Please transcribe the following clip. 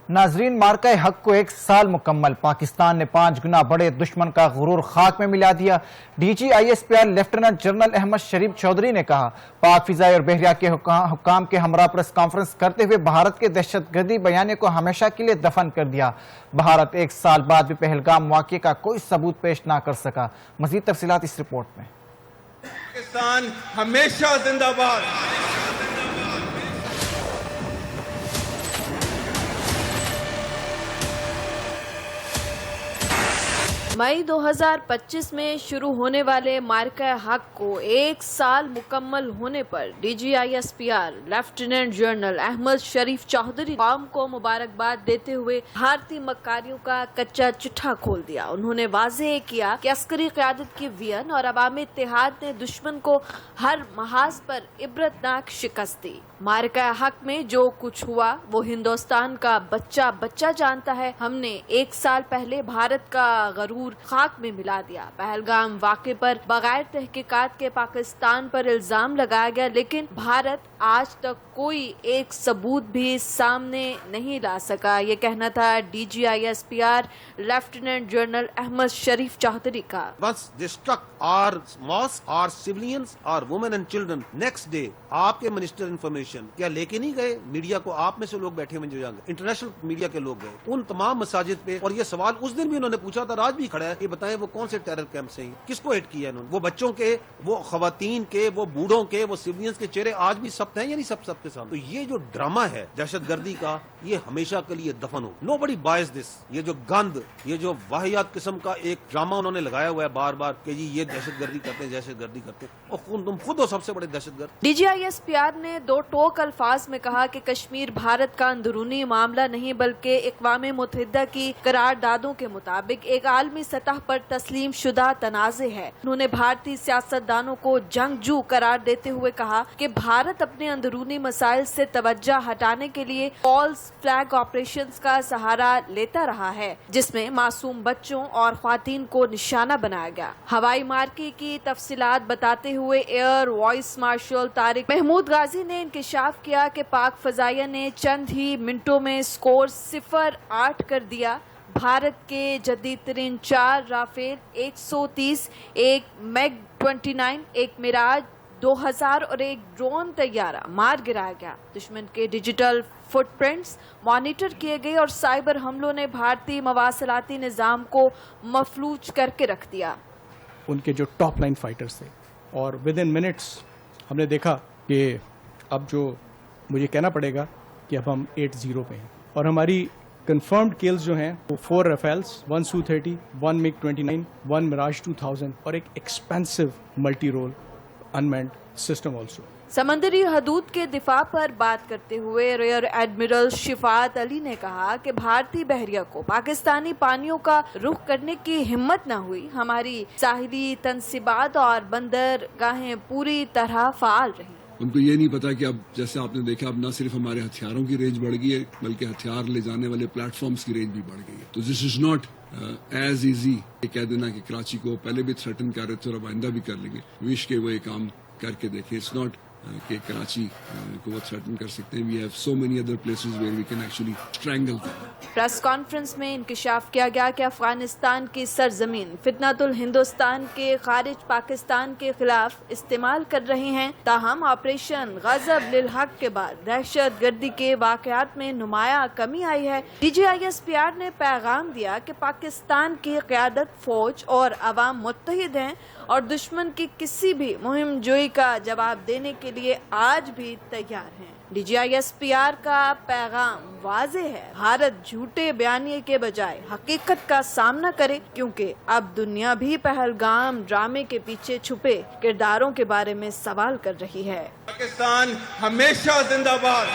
ناظرین، مارکہ حق کو 1 سال مکمل، پاکستان نے 5 گنا بڑے دشمن کا غرور خاک میں ملا دیا۔ D G I S P R lieutenant general Ahmed Sharif Chaudhry نے کہا، پاک فضائی اور بحریہ کے حکام کے ہمراہ پریس کانفرنس کرتے ہوئے بھارت کے دہشت گردی بیانے کو ہمیشہ کے لیے دفن کر دیا۔ بھارت 1 سال بعد بھی پہلگام واقعے کا کوئی ثبوت پیش نہ کر سکا۔ مزید تفصیلات اس رپورٹ میں۔ پاکستان ہمیشہ زندہ باد۔ مئی 2025 میں شروع ہونے والے مارکہ حق کو 1 سال مکمل ہونے پر D G I S P R lieutenant general Ahmed Sharif Chaudhry قوم کو مبارکباد دیتے ہوئے بھارتی مکاریوں کا کچا چٹھا کھول دیا۔ انہوں نے واضح کیا کہ عسکری قیادت کی وین اور عوامی اتحاد نے دشمن کو ہر محاذ پر عبرتناک شکست دی۔ مارکہ حق میں جو کچھ ہوا وہ ہندوستان کا بچہ بچہ جانتا ہے۔ ہم نے 1 سال پہلے بھارت کا غرور خاک میں ملا دیا۔ پہلگام واقعے پر بغیر تحقیقات کے پاکستان پر الزام لگایا گیا، لیکن بھارت آج تک کوئی ایک ثبوت بھی سامنے نہیں لا سکا۔ یہ کہنا تھا D G I S P R lieutenant general Ahmed Sharif Chaudhry کا۔ Once they struck our mosques, our civilians, our women and children, next day آپ کے منسٹر انفارمیشن کیا لے کے نہیں گئے میڈیا کو؟ آپ میں سے لوگ بیٹھے ہوئے جو انٹرنیشنل میڈیا کے لوگ گئے ان تمام مساجد پہ، اور یہ سوال اس دن بھی انہوں نے پوچھا تھا، آج بھی کھڑا ہے کہ بتائیں وہ کون سے ٹیرر کیمپ سے ہیں، کس کو ہٹ کیا انہوں نے؟ وہ بچوں کے، وہ خواتین کے، وہ بوڑھوں کے، وہ سیولینز کے چہرے آج بھی سب ہیں، یعنی سب کے سامنے۔ تو یہ جو ڈرامہ ہے دہشت گردی کا، یہ ہمیشہ کے لیے دفن ہو۔ Nobody buys this۔ یہ جو گند، یہ جو واہیات قسم کا ایک ڈرامہ انہوں نے لگایا ہوا ہے بار بار کہ جی یہ دہشت گردی کرتے ہیں، دہشت گردی کرتے ہیں، اور تم خود ہو سب سے بڑے دہشت گرد۔ D G I S P R نے 2 ٹوک الفاظ میں کہا کہ کشمیر بھارت کا اندرونی معاملہ نہیں بلکہ اقوام متحدہ کی قراردادوں کے مطابق ایک عالمی سطح پر تسلیم شدہ تنازع ہے۔ انہوں نے بھارتی سیاستدانوں کو جنگجو قرار دیتے ہوئے کہا کہ بھارت اپنے اندرونی مسائل سے توجہ ہٹانے کے لیے فالس فلیگ آپریشنز کا سہارا لیتا رہا ہے، جس میں معصوم بچوں اور خواتین کو نشانہ بنایا گیا۔ ہوائی مارکے کی تفصیلات بتاتے ہوئے air vice marshal Tariq Mahmood Ghazi نے انکشاف کیا کہ پاک فضائیہ نے چند ہی منٹوں میں اسکور 0-8 کر دیا۔ بھارت کے جدید ترین 4 رافیل 130، ایک میگ 29، ایک میراج 2000 اور ایک ڈرون طیارہ مار گرایا گیا۔ دشمن کے ڈیجیٹل فٹ پرنٹس مانیٹر کیے گئے اور سائبر حملوں نے بھارتی مواصلاتی نظام کو مفلوج کر کے رکھ دیا۔ ان کے جو ٹاپ لائن فائٹرز تھے، اور ود ان منٹس ہم نے دیکھا کہ اب جو مجھے کہنا پڑے گا کہ اب ہم 8-0 پہ ہیں، اور ہماری کنفرمڈ کلز جو ہیں وہ 4 رافیلز، 1 سو-30، 1 MiG 29، 1 میراج 2000 اور ایک expensive multi role unmanned system also. سمندری حدود کے دفاع پر بات کرتے ہوئے ریئر ایڈمرل شفاعت علی نے کہا کہ بھارتی بحریہ کو پاکستانی پانیوں کا رخ کرنے کی ہمت نہ ہوئی۔ ہماری ساحلی تنصیبات اور بندرگاہیں پوری طرح فعال رہیں۔ ان کو یہ نہیں پتا کہ اب جیسے آپ نے دیکھا اب نہ صرف ہمارے ہتھیاروں کی رینج بڑھ گئی ہے بلکہ ہتھیار لے جانے والے پلیٹ فارمز کی رینج بھی بڑھ گئی ہے۔ تو دس از ناٹ ایز ایزی کہہ دینا کہ کراچی کو پہلے بھی تھریٹن کر رہے تھے اور اب آئندہ بھی کر لیں گے۔ وش کہ وہ یہ کام کر کے دیکھیں۔ اٹس ناٹ کہ کراچی کو وہ تھریٹن کر سکتے ہیں۔ We have so many other places where we can actually strangle them۔ Press conference میں انکشاف کیا گیا کہ افغانستان کی سرزمین فتنۃ الہندوستان کے خارج پاکستان کے خلاف استعمال کر رہے ہیں، تاہم آپریشن غضب للحق کے بعد دہشت گردی کے واقعات میں نمایاں کمی آئی ہے۔ D G I S P R نے پیغام دیا کہ پاکستان کی قیادت، فوج اور عوام متحد ہیں اور دشمن کی کسی بھی مہم جوئی کا جواب دینے کے لیے آج بھی تیار ہیں۔ D G I S P R کا پیغام واضح ہے، بھارت جھوٹے بیانیے کے بجائے حقیقت کا سامنا کرے، کیونکہ اب دنیا بھی پہلگام ڈرامے کے پیچھے چھپے کرداروں کے بارے میں سوال کر رہی ہے۔ پاکستان ہمیشہ زندہ باد۔